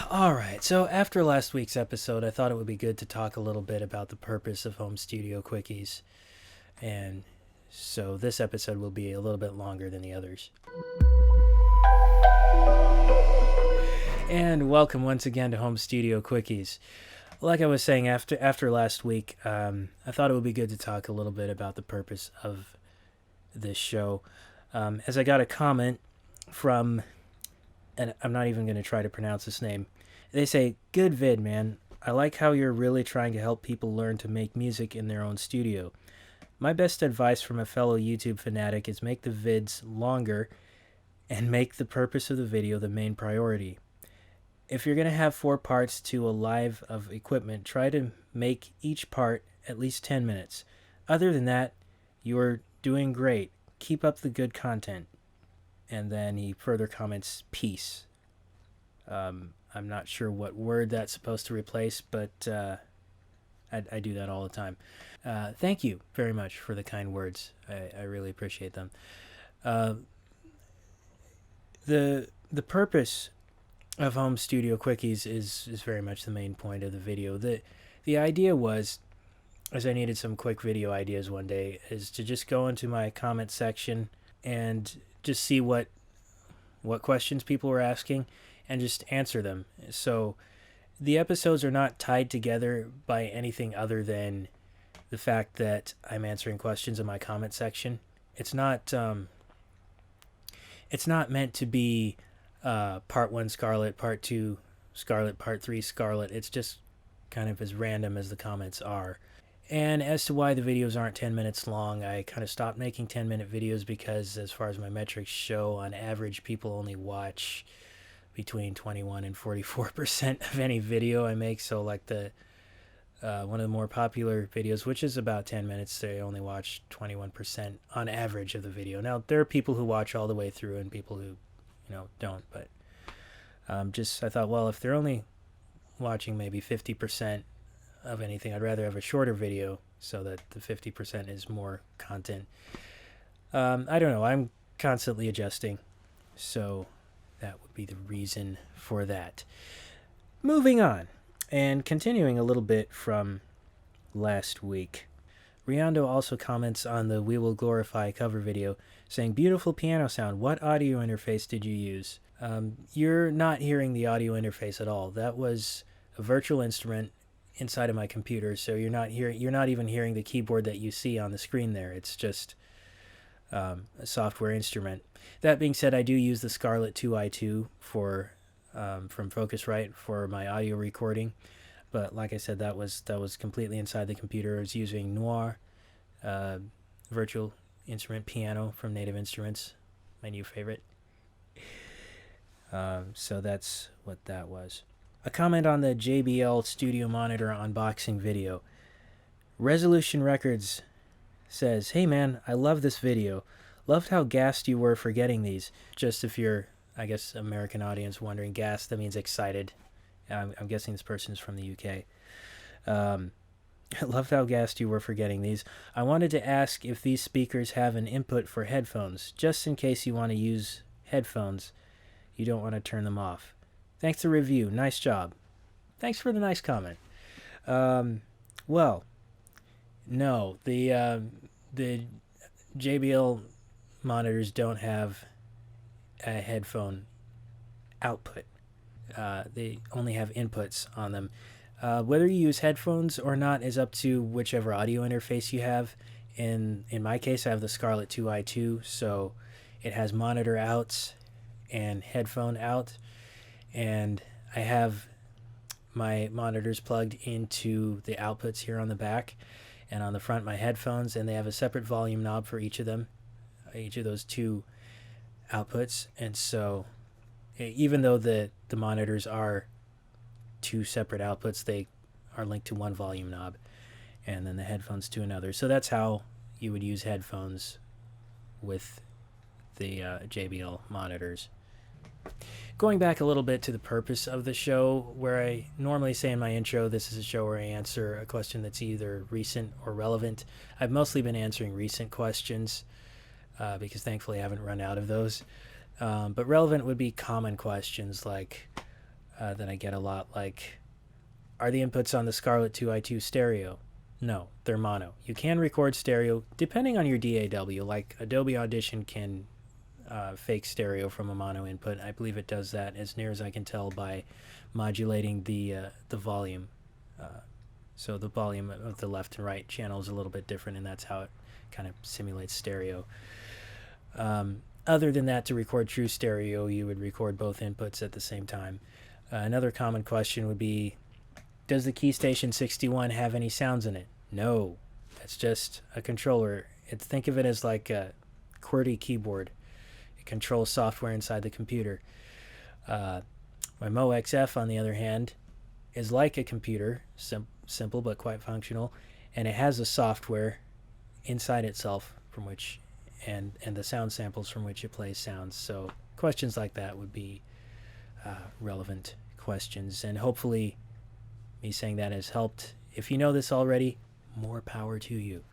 All right, so after last week's episode, I thought it would be good to talk a little bit about the purpose of home studio quickies. And so this episode will be a little bit longer than the others. And welcome once again to Home Studio Quickies. Like I was saying, after last week, I thought it would be good to talk a little bit about the purpose of this show. As I got a comment from, and I'm not even going to try to pronounce this name. They say, "Good vid, man. I like how you're really trying to help people learn to make music in their own studio. My best advice from a fellow YouTube fanatic is make the vids longer and make the purpose of the video the main priority. If you're going to have 4 parts to a live of equipment, try to make each part at least 10 minutes. Other than that, you're doing great. Keep up the good content." And then he further comments, "Peace." I'm not sure what word that's supposed to replace, but I do that all the time. Thank you very much for the kind words. I really appreciate them. The purpose of Home Studio Quickies is very much the main point of the video. The idea was, as I needed some quick video ideas one day, is to just go into my comment section and just see what questions people were asking and just answer them. So the episodes are not tied together by anything other than the fact that I'm answering questions in my comment section. It's not meant to be part 1 Scarlet, part 2 Scarlet, part 3 Scarlet. It's just kind of as random as the comments are. And as to why the videos aren't 10 minutes long, I kind of stopped making 10-minute videos because, as far as my metrics show, on average, people only watch between 21 and 44% of any video I make. So like the one of the more popular videos, which is about 10 minutes, they only watch 21% on average of the video. Now, there are people who watch all the way through and people who, don't. But I thought, well, if they're only watching maybe 50% of anything, I'd rather have a shorter video so that the 50% is more content. I don't know. I'm constantly adjusting. So that would be the reason for that. Moving on and continuing a little bit from last week. Riando also comments on the We Will Glorify cover video saying, "Beautiful piano sound. What audio interface did you use?" You're not hearing the audio interface at all. That was a virtual instrument inside of my computer, so you're not even hearing the keyboard that you see on the screen there. It's just a software instrument. That being said, I do use the Scarlett 2i2 from Focusrite for my audio recording, but like I said, that was completely inside the computer. I was using Noir virtual instrument piano from Native Instruments, my new favorite. So that's what that was. A comment on the JBL Studio Monitor unboxing video. Resolution Records says, "Hey man, I love this video. Loved how gassed you were for getting these." Just if you're, I guess, American audience wondering, gassed, that means excited. I'm guessing this person is from the UK. Loved how gassed you were for getting these. I wanted to ask if these speakers have an input for headphones, just in case you want to use headphones. You don't want to turn them off. Thanks for the review. Nice job. Thanks for the nice comment. Well, no, the JBL monitors don't have a headphone output. They only have inputs on them. Whether you use headphones or not is up to whichever audio interface you have. In my case, I have the Scarlett 2i2, so it has monitor outs and headphone out, and I have my monitors plugged into the outputs here on the back, and on the front my headphones, and they have a separate volume knob for each of them, each of those 2 outputs. And so even though the monitors are 2 separate outputs, they are linked to one volume knob, and then the headphones to another. So that's how you would use headphones with the JBL monitors. Going back a little bit to the purpose of the show, where I normally say in my intro, this is a show where I answer a question that's either recent or relevant. I've mostly been answering recent questions because thankfully I haven't run out of those. But relevant would be common questions like, that I get a lot, like, are the inputs on the Scarlett 2i2 stereo? No, they're mono. You can record stereo depending on your DAW. Like Adobe Audition can fake stereo from a mono input. I believe it does that, as near as I can tell, by modulating the volume. So the volume of the left and right channel is a little bit different, and that's how it kind of simulates stereo. Other than that, to record true stereo, you would record both inputs at the same time. Another common question would be, does the KeyStation 61 have any sounds in it? No, it's just a controller. Think of it as like a QWERTY keyboard. It controls software inside the computer. My Mo XF, on the other hand, is like a computer, simple but quite functional, and it has a software inside itself from which, and the sound samples from which it plays sounds. So questions like that would be relevant questions, and hopefully me saying that has helped. If you know this already, more power to you.